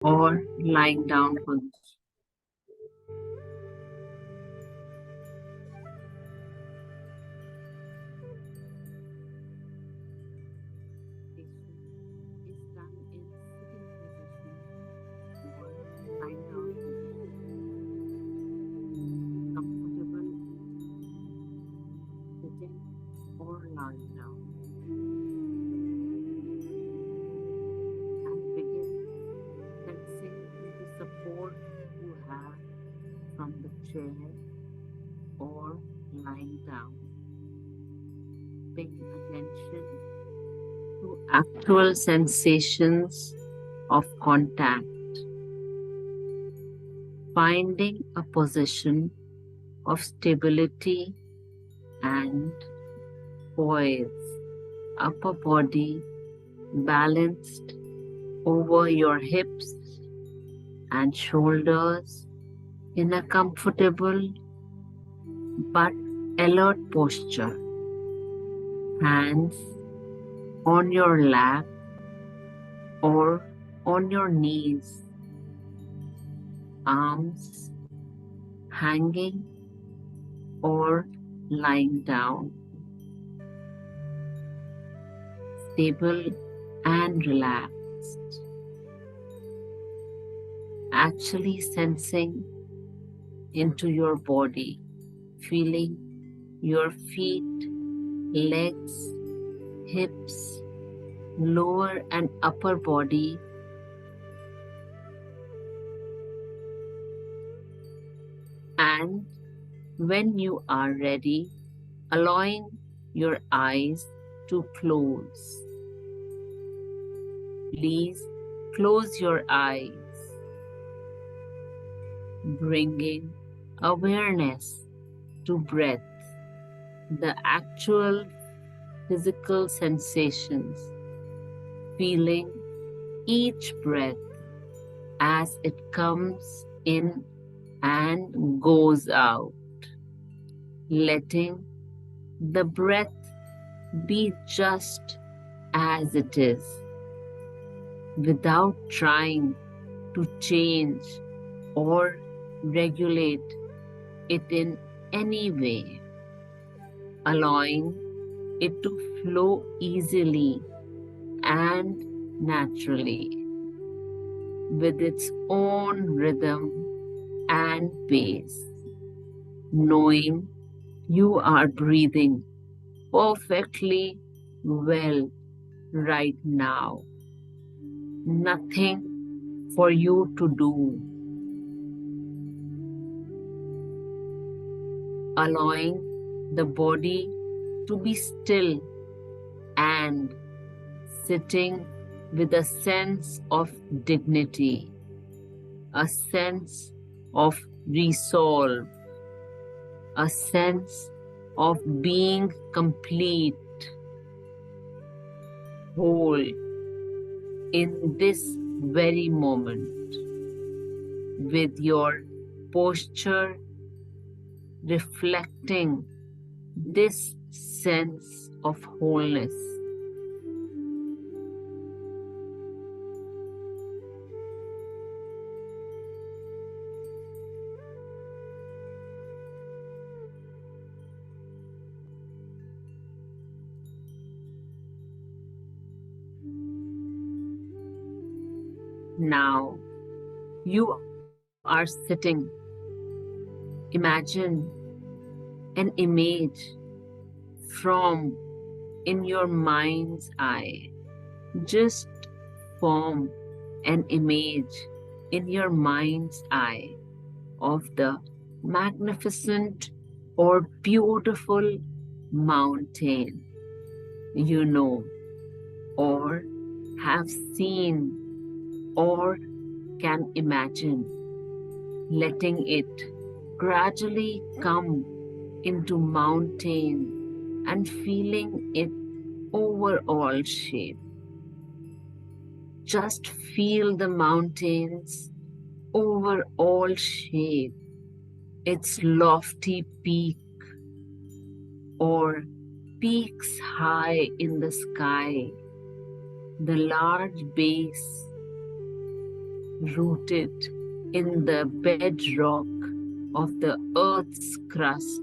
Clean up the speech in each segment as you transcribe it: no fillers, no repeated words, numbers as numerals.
or lying down position. Is done in sitting position or lying down position. Comfortable sitting or lying down. And begin sensing the support you have from the chair or lying down. Paying attention to actual sensations of contact. Finding a position of stability and poise. Upper body balanced over your hips and shoulders in a comfortable but alert posture. Hands on your lap or on your knees. Arms hanging or lying down. Stable and relaxed. Actually sensing into your body, feeling your feet, legs, hips, lower and upper body, and when you are ready, allowing your eyes to close. Please close your eyes, bringing awareness to breath, the actual physical sensations, feeling each breath as it comes in and goes out, letting the breath be just as it is, without trying to change or regulate it in any way, allowing it to flow easily and naturally with its own rhythm and pace, knowing you are breathing perfectly well right now. Nothing for you to do. Allowing the body to be still and sitting with a sense of dignity, a sense of resolve, a sense of being complete, whole in this very moment, with your posture reflecting this sense of wholeness. Now you are sitting. Imagine an image from in your mind's eye. Just form an image in your mind's eye of the magnificent or beautiful mountain you know or have seen or can imagine, letting it gradually come into mountain and feeling its overall shape. Just feel the mountain's overall shape, its lofty peak or peaks high in the sky, the large base, rooted in the bedrock of the earth's crust.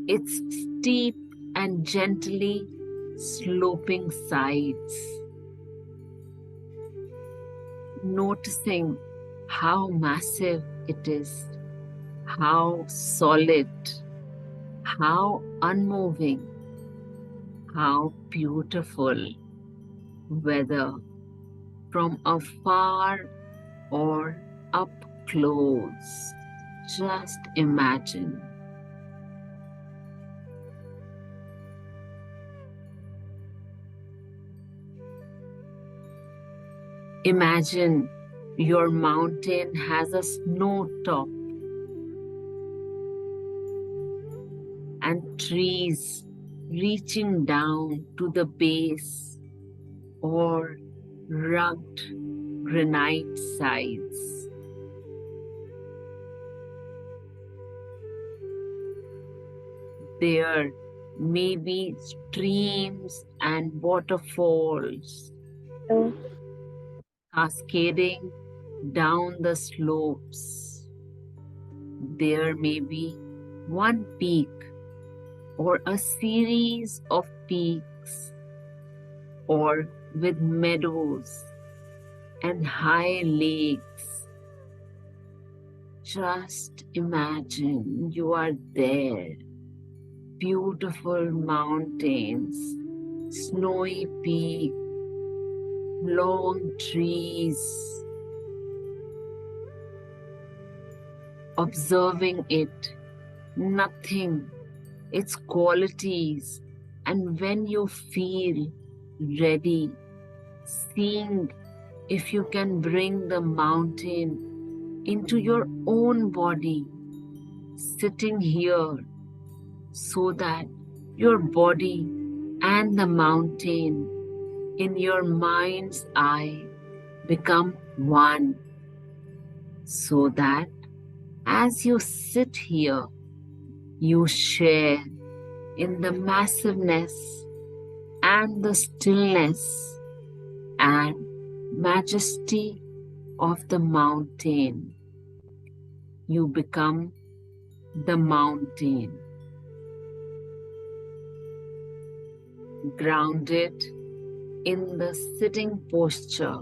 Its steep and gently sloping sides. Noticing how massive it is, how solid, how unmoving, how beautiful, whether from afar or up close. Just imagine. Imagine your mountain has a snow top and trees reaching down to the base or rugged granite sides. There may be streams and waterfalls cascading down the slopes. There may be one peak or a series of peaks, or with meadows and high lakes. Just imagine you are there. Beautiful mountains, snowy peaks, long trees. Observing it, nothing, its qualities, and when you feel ready, seeing if you can bring the mountain into your own body, sitting here so that your body and the mountain in your mind's eye become one, so that as you sit here, you share in the massiveness and the stillness and majesty of the mountain. You become the mountain, grounded in the sitting posture.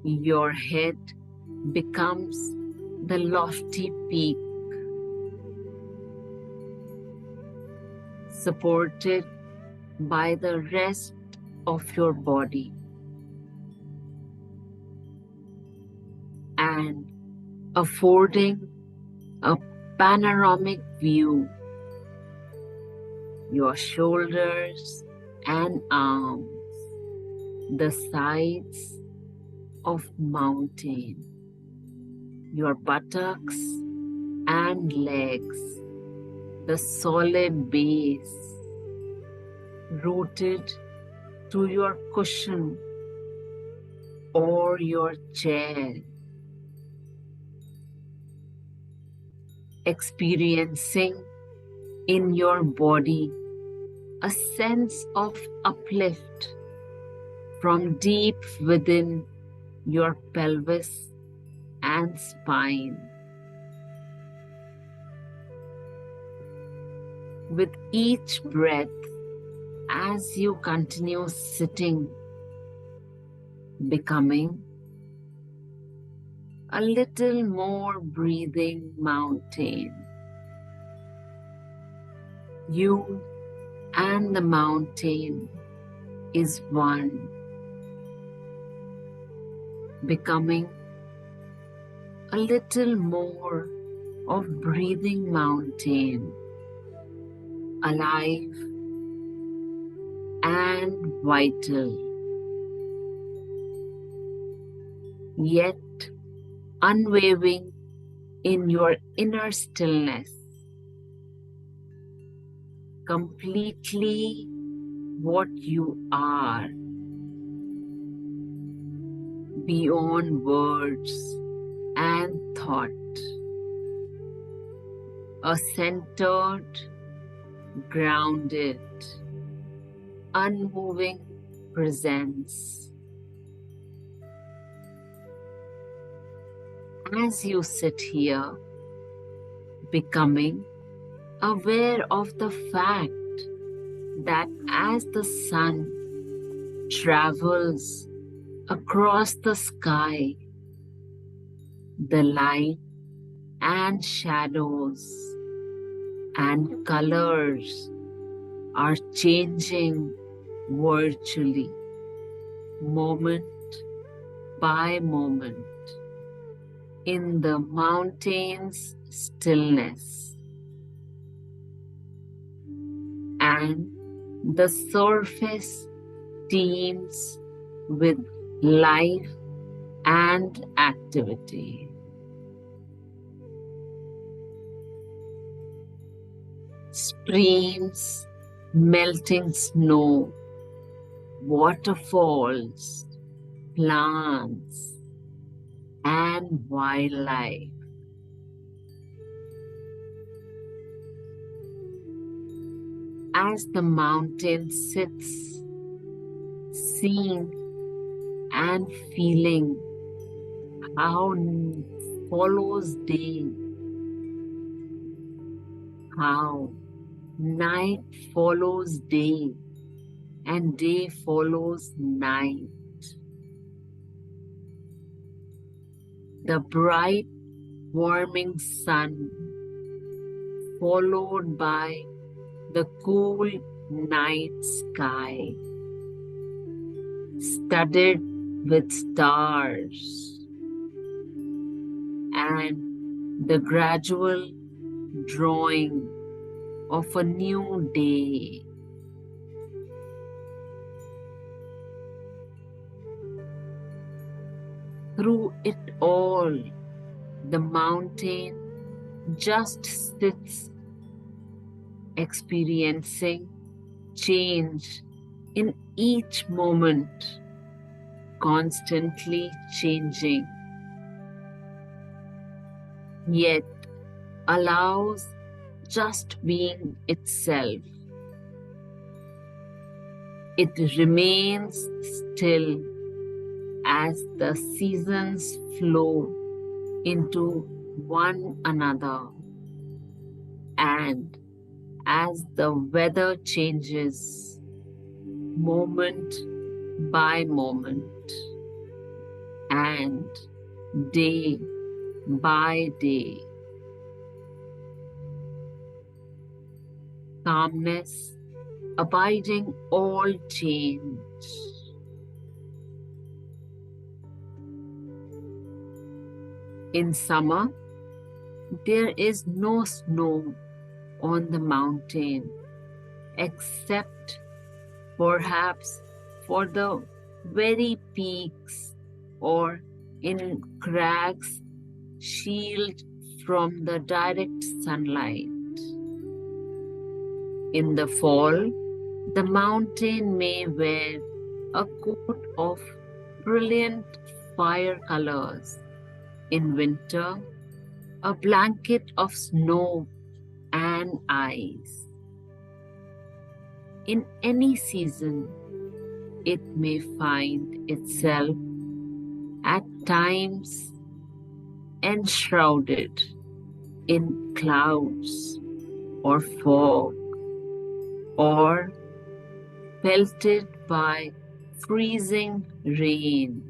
Your head becomes the lofty peak, supported by the rest of your body, and affording a panoramic view. Your shoulders and arms, the sides of mountain, your buttocks and legs, the solid base, rooted to your cushion or your chair, experiencing in your body a sense of uplift from deep within your pelvis and spine. With each breath, as you continue sitting, becoming a little more breathing mountain. You and the mountain is one, becoming a little more of breathing mountain, alive and vital, yet unwavering in your inner stillness, completely what you are, beyond words and thought, a centered, grounded, unmoving presence. As you sit here, becoming aware of the fact that as the sun travels across the sky, the light and shadows and colors are changing virtually, moment by moment, in the mountain's stillness. And the surface teems with life and activity. Streams, melting snow, waterfalls, plants, and wildlife. As the mountain sits, seeing and feeling how follows day, how night follows day, and day follows night. The bright, warming sun, followed by the cool night sky, studded with stars, and the gradual drawing of a new day. Through it all, the mountain just sits, experiencing change in each moment, constantly changing, yet allows just being itself. It remains still as the seasons flow into one another, and as the weather changes moment by moment and day by day. Calmness abiding all change. In summer, there is no snow on the mountain except perhaps for the very peaks or in crags shielded from the direct sunlight. In the fall, the mountain may wear a coat of brilliant fire colors. In winter, a blanket of snow and ice. In any season, it may find itself at times enshrouded in clouds or fog, or pelted by freezing rain.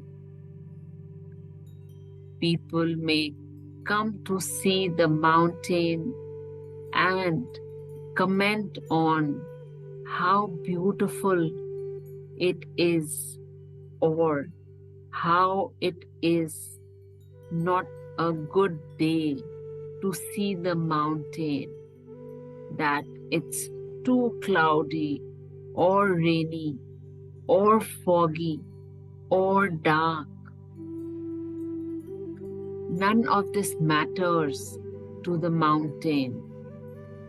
People may come to see the mountain and comment on how beautiful it is, or how it is not a good day to see the mountain, that it's too cloudy or rainy or foggy or dark. None of this matters to the mountain,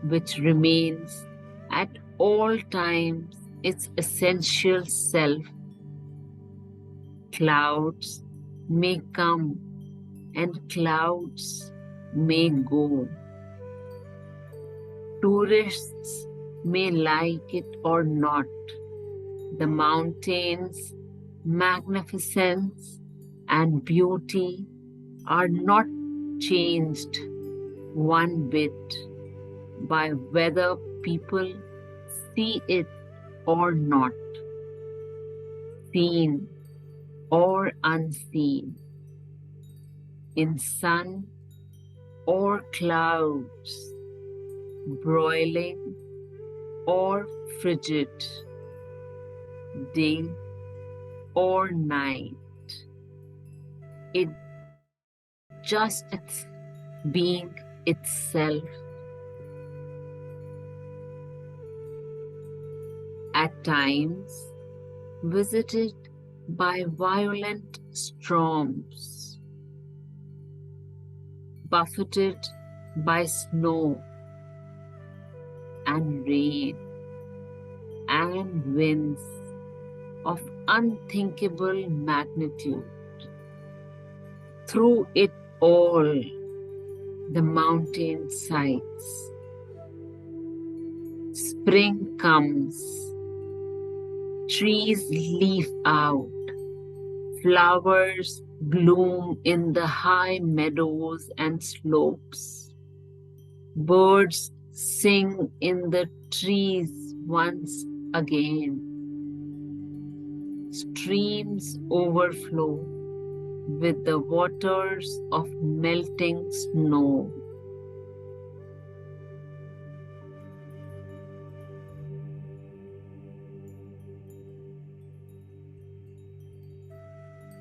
which remains at all times its essential self. Clouds may come and clouds may go. Tourists may like it or not. The mountain's magnificence and beauty are not changed one bit by whether people see it or not, seen or unseen, in sun or clouds, broiling or frigid, day or night. It just being itself. At times, visited by violent storms, buffeted by snow and rain and winds of unthinkable magnitude. Through it all, the mountain sighs. Spring comes, trees leaf out, flowers bloom in the high meadows and slopes. Birds sing in the trees once again. Streams overflow with the waters of melting snow.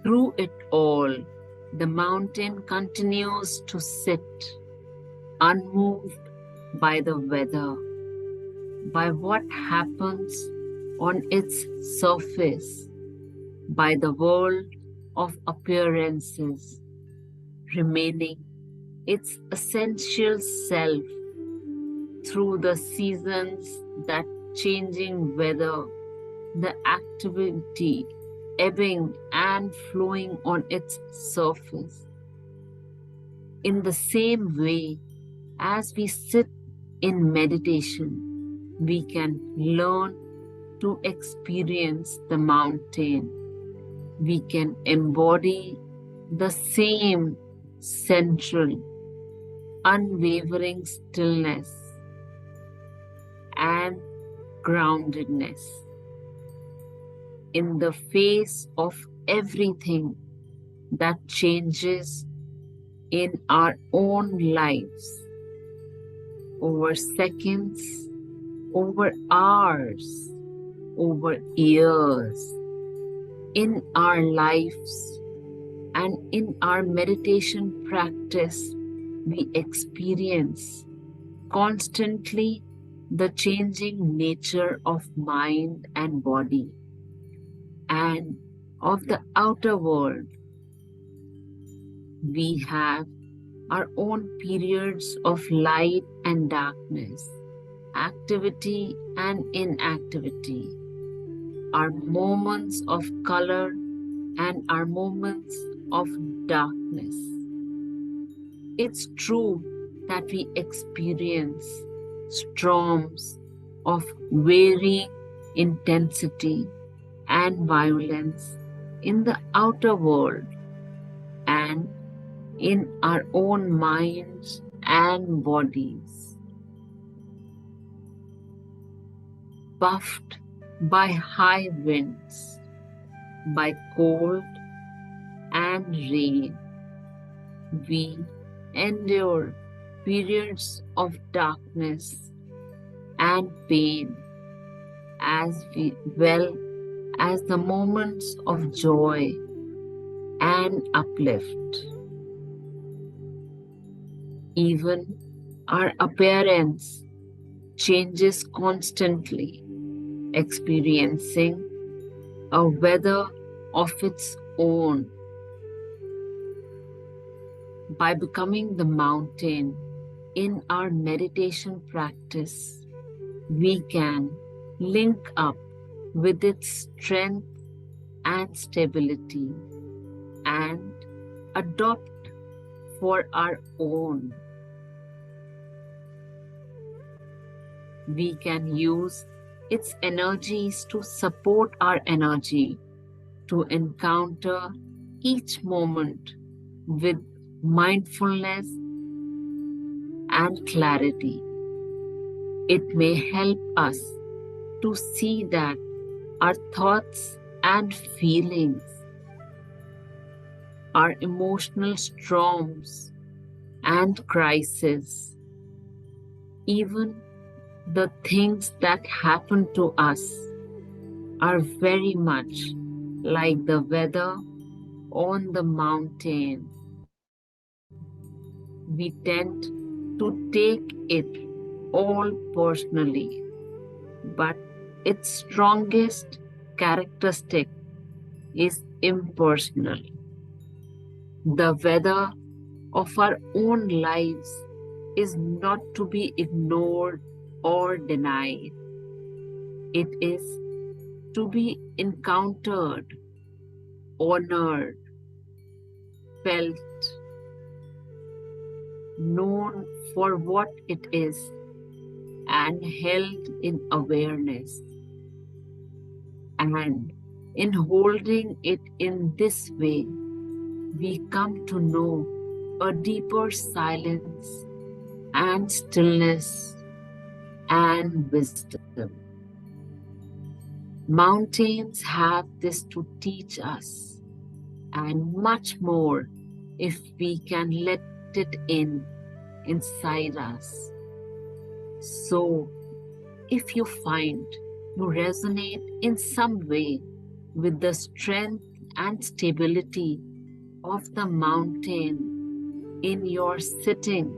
Through it all, the mountain continues to sit, unmoved by the weather, by what happens on its surface, by the world of appearances, remaining its essential self through the seasons, that changing weather, the activity ebbing and flowing on its surface. In the same way, as we sit in meditation, we can learn to experience the mountain. We can embody the same central, unwavering stillness and groundedness in the face of everything that changes in our own lives, over seconds, over hours, over years, in our lives and in our meditation practice. We experience constantly the changing nature of mind and body and of the outer world. We have our own periods of light and darkness, activity and inactivity, our moments of color and our moments of darkness. It's true that we experience storms of varying intensity and violence in the outer world and in our own minds and bodies. Buffed by high winds, by cold and rain, we endure periods of darkness and pain as well as the moments of joy and uplift. Even our appearance changes constantly, experiencing a weather of its own. By becoming the mountain in our meditation practice, we can link up with its strength and stability and adopt for our own. We can use its energies to support our energy, to encounter each moment with mindfulness, and clarity. It may help us to see that our thoughts and feelings, our emotional storms and crises, even the things that happen to us, are very much like the weather on the mountain. We tend to take it all personally, but its strongest characteristic is impersonal. The weather of our own lives is not to be ignored or denied. It is to be encountered, honored, felt, known for what it is, and held in awareness. And in holding it in this way, we come to know a deeper silence and stillness and wisdom. Mountains have this to teach us, and much more if we can let it in inside us. So, if you find you resonate in some way with the strength and stability of the mountain in your sitting,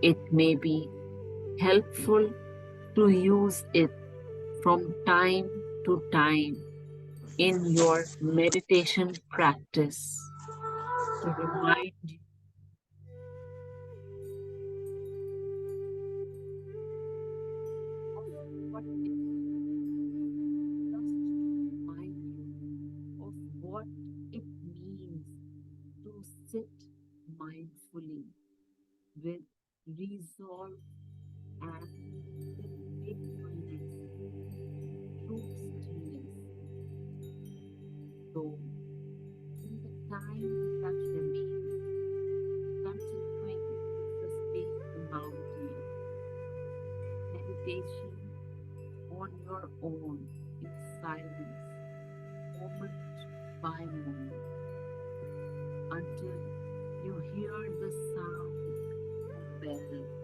it may be helpful to use it from time to time in your meditation practice to remind you of what it just to remind you of what it means to sit mindfully with resolve and with wakefulness, true stillness. So, in the time that remains, continuing to sustain the mountain meditation on your own in silence, moment by moment, until you hear the sound of bell